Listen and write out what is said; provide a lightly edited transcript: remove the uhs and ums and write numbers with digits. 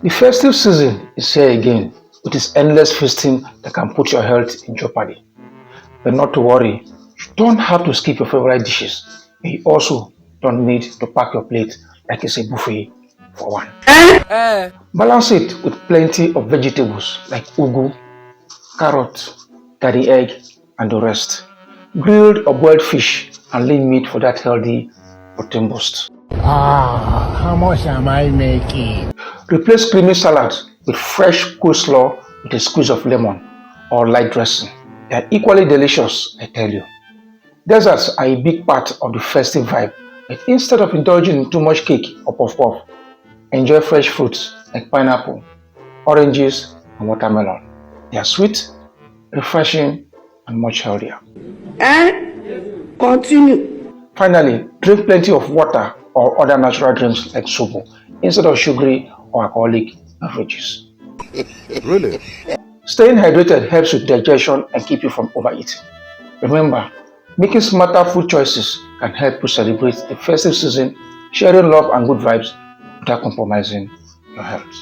The festive season is here again with its endless feasting that can put your health in jeopardy. But not to worry, you don't have to skip your favorite dishes. And you also don't need to pack your plate like it's a buffet for one. Balance it with plenty of vegetables like ugu, carrot, garden egg, and the rest. Grilled or boiled fish and lean meat for that healthy protein boost. How much am I making? Replace creamy salad with fresh coleslaw with a squeeze of lemon or light dressing. They are equally delicious, I tell you. Desserts are a big part of the festive vibe, but instead of indulging in too much cake or puff-puff, enjoy fresh fruits like pineapple, oranges, and watermelon. They are sweet, refreshing, and much healthier. Continue. Finally, drink plenty of water or other natural drinks like sobo instead of sugary or alcoholic beverages. Really? Staying hydrated helps with digestion and keep you from overeating. Remember, making smarter food choices can help you celebrate the festive season, sharing love and good vibes without compromising your health.